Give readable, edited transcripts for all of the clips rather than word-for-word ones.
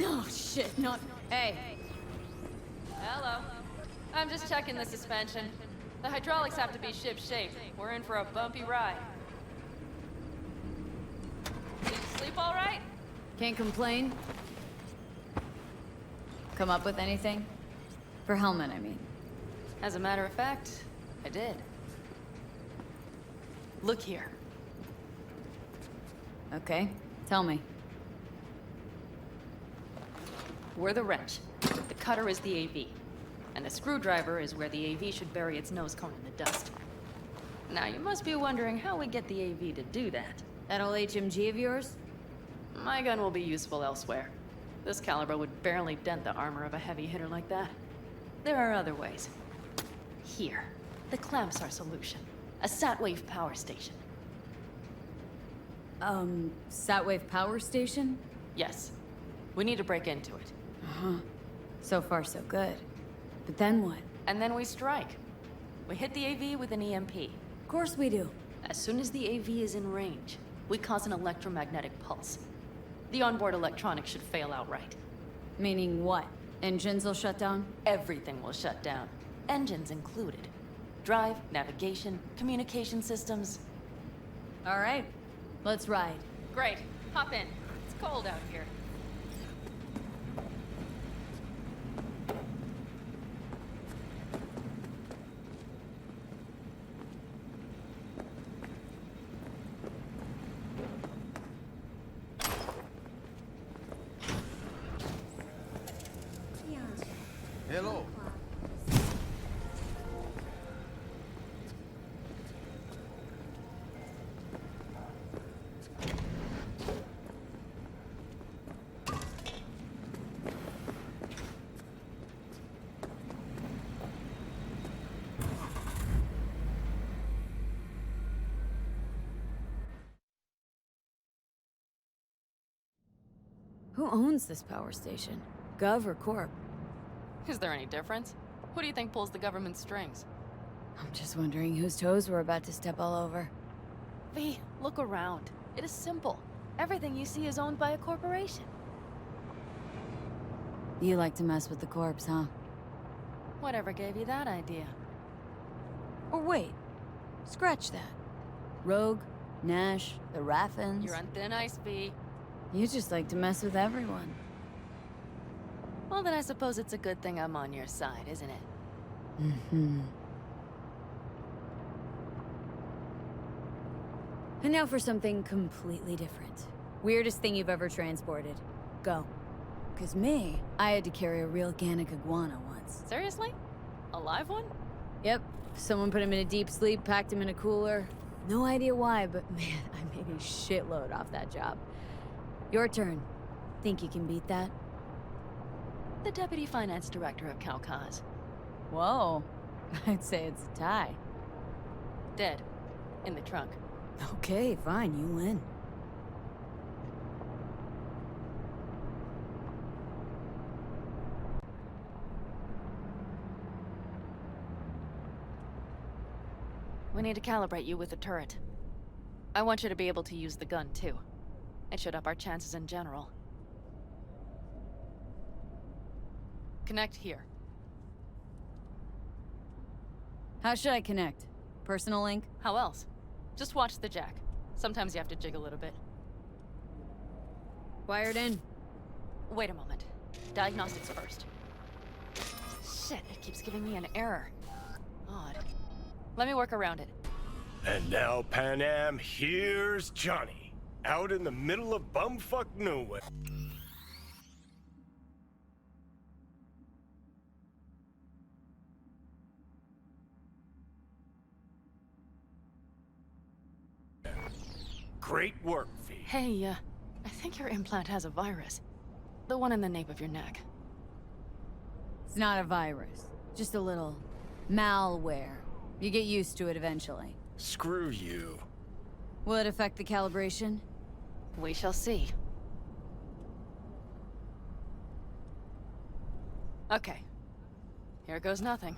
Oh, shit, no. Hey. Hello. I'm just checking the suspension. The hydraulics have to be ship-shape. We're in for a bumpy ride. Did you sleep all right? Can't complain. Come up with anything? For Helmet, I mean. As a matter of fact, I did. Look here. Okay, tell me. We're the wrench. The cutter is the AV. And the screwdriver is where the AV should bury its nose cone in the dust. Now, you must be wondering how we get the AV to do that. That old HMG of yours? My gun will be useful elsewhere. This caliber would barely dent the armor of a heavy hitter like that. There are other ways. Here, the clamps are solution. A Satwave power station. Satwave power station? Yes. We need to break into it. Uh-huh. So far, so good. But then what? And then we strike. We hit the AV with an EMP. Of course we do. As soon as the AV is in range, we cause an electromagnetic pulse. The onboard electronics should fail outright. Meaning what? Engines will shut down? Everything will shut down. Engines included. Drive, navigation, communication systems. All right. Let's ride. Great. Hop in. It's cold out here. Hello. Who owns this power station? Gov or Corp? Is there any difference? Who do you think pulls the government's strings? I'm just wondering whose toes we're about to step all over. V, look around. It is simple. Everything you see is owned by a corporation. You like to mess with the corps, huh? Whatever gave you that idea? Or wait, scratch that. Rogue, Nash, the Raffins. You're on thin ice, V. You just like to mess with everyone. Well, then I suppose it's a good thing I'm on your side, isn't it? Mm-hmm. And now for something completely different. Weirdest thing you've ever transported. Go. 'Cause me, I had to carry a real Gannic iguana once. Seriously? A live one? Yep. Someone put him in a deep sleep, packed him in a cooler. No idea why, but man, I made a shitload off that job. Your turn. Think you can beat that? The deputy finance director of Kaukaz. Whoa. I'd say it's a tie. Dead. In the trunk. Okay, fine, you win. We need to calibrate you with the turret. I want you to be able to use the gun, too. It should up our chances in general. Connect here. How should I connect? Personal link? How else? Just watch the jack. Sometimes you have to jig a little bit. Wired in. Wait a moment. Diagnostics first. Shit, it keeps giving me an error. Odd. Let me work around it. And now, Pan Am, here's Johnny. Out in the middle of bumfuck nowhere. Great work, V. Hey, I think your implant has a virus. The one in the nape of your neck. It's not a virus. Just a little malware. You get used to it eventually. Screw you. Will it affect the calibration? We shall see. Okay. Here goes nothing.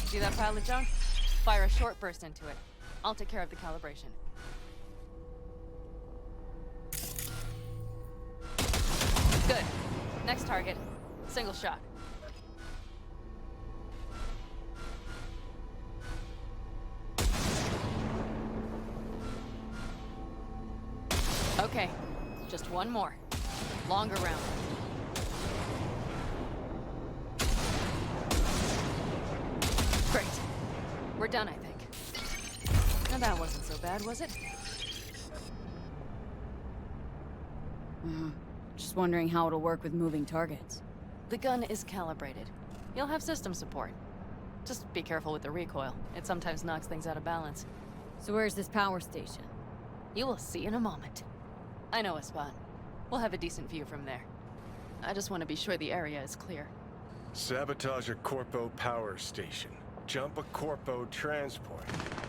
See that pile of junk? Fire a short burst into it. I'll take care of the calibration. Good. Next target. Single shot. Okay, just one more. Longer round. Great. We're done, I think. Now that wasn't so bad, was it? Just wondering how it'll work with moving targets. The gun is calibrated. You'll have system support. Just be careful with the recoil. It sometimes knocks things out of balance. So where's this power station? You will see in a moment. I know a spot. We'll have a decent view from there. I just want to be sure the area is clear. Sabotage a Corpo power station. Jump a Corpo transport.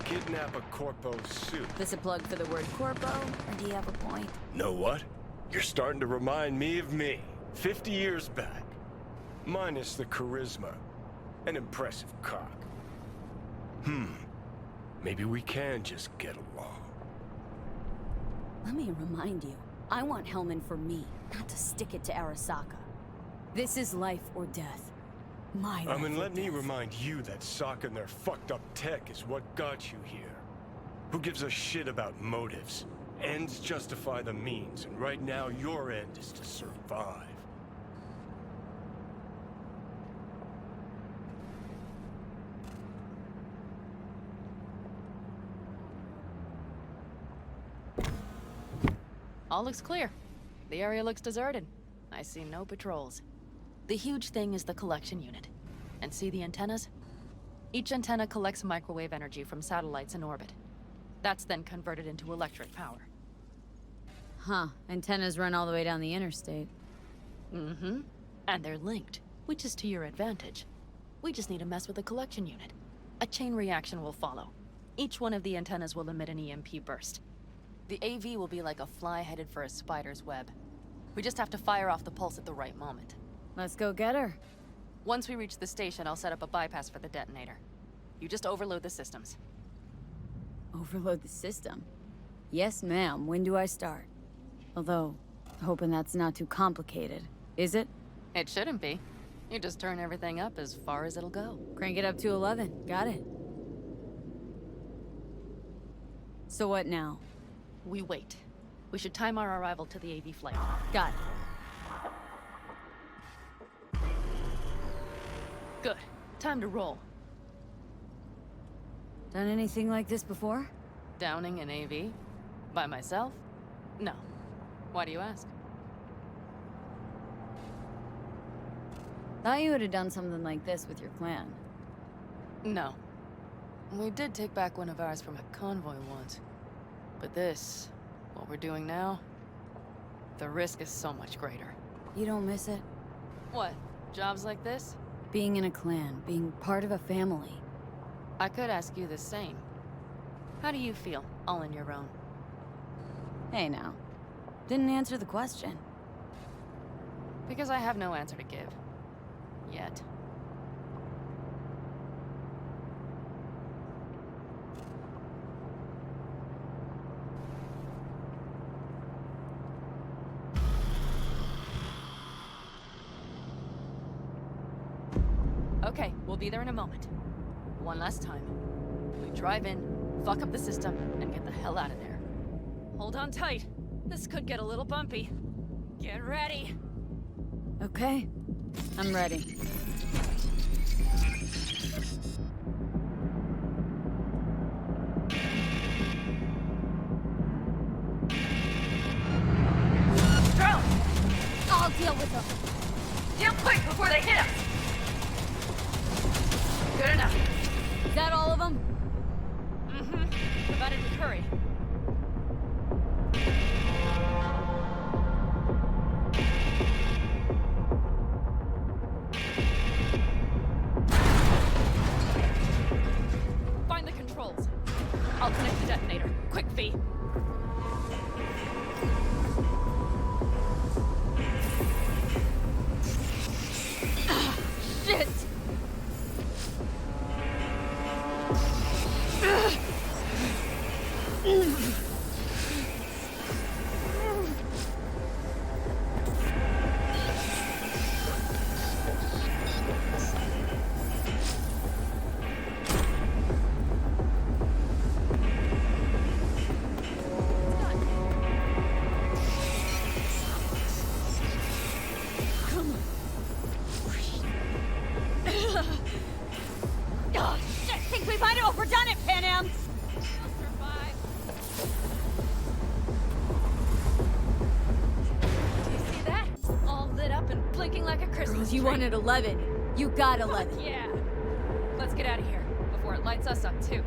Kidnap a Corpo suit. This a plug for the word corpo, or do you have a point? Know what? You're starting to remind me of me, 50 years back. Minus the charisma. An impressive cock. Maybe we can just get along. Let me remind you, I want Hellman for me, not to stick it to Arasaka. This is life or death. My life And or let me death. remind you that Sokka and their fucked up tech is what got you here. Who gives a shit about motives? Ends justify the means, and right now your end is to survive. All looks clear. The area looks deserted. I see no patrols. The huge thing is the collection unit. And see the antennas? Each antenna collects microwave energy from satellites in orbit. That's then converted into electric power. Huh, antennas run all the way down the interstate. Mm-hmm. And they're linked, which is to your advantage. We just need to mess with the collection unit. A chain reaction will follow. Each one of the antennas will emit an EMP burst. The AV will be like a fly headed for a spider's web. We just have to fire off the pulse at the right moment. Let's go get her. Once we reach the station, I'll set up a bypass for the detonator. You just overload the systems. Overload the system. Yes, ma'am. When do I start? Although, hoping that's not too complicated. Is it? It shouldn't be. You just turn everything up as far as it'll go. Crank it up to 11. Got it. So what now? We wait. We should time our arrival to the AV flight. Got it. Good. Time to roll. Done anything like this before? Downing an AV? By myself? No. Why do you ask? Thought you would have done something like this with your clan. No. We did take back one of ours from a convoy once. But this, what we're doing now, the risk is so much greater. You don't miss it? What? Jobs like this? Being in a clan, being part of a family. I could ask you the same. How do you feel, all on your own? Hey now. Didn't answer the question. Because I have no answer to give. Yet. Okay, we'll be there in a moment. One last time. We drive in, fuck up the system, and get the hell out of there. Hold on tight. This could get a little bumpy. Get ready. Okay. I'm ready. Drone! I'll deal with them. Deal quick before they hit us! Good enough. Is that all of them? Mm-hmm. Provided we hurry. Find the controls. I'll connect the detonator. Quick, V. Shit! like a Christmas Girls, you tree. wanted 11. You got 11. Yeah. Let's get out of here before it lights us up too.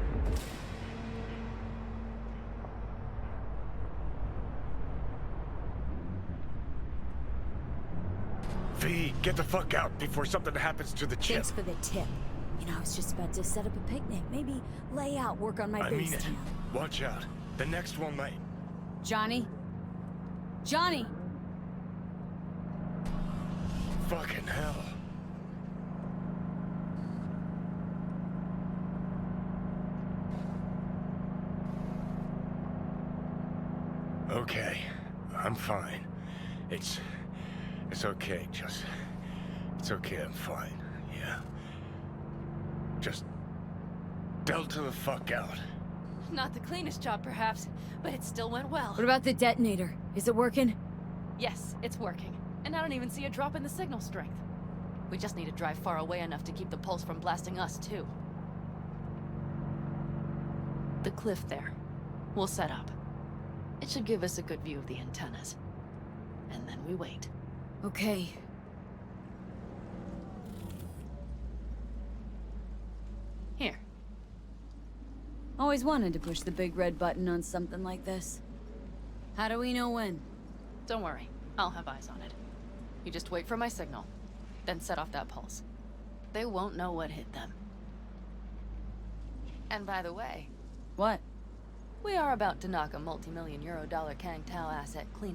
V, get the fuck out before something happens to the chip. Thanks for the tip. You know, I was just about to set up a picnic. Maybe lay out, work on my I mean base it. town. Watch out. The next one might. Johnny? Johnny! Fucking hell. Okay, I'm fine. It's okay, just... It's okay, I'm fine, yeah. Just... Delta the fuck out. Not the cleanest job, perhaps, but it still went well. What about the detonator? Is it working? Yes, it's working. And I don't even see a drop in the signal strength. We just need to drive far away enough to keep the pulse from blasting us, too. The cliff there. We'll set up. It should give us a good view of the antennas. And then we wait. Okay. Here. Always wanted to push the big red button on something like this. How do we know when? Don't worry. I'll have eyes on it. You just wait for my signal. Then set off that pulse. They won't know what hit them. And by the way, What? we are about to knock a multi-million euro dollar Kang Tao asset clean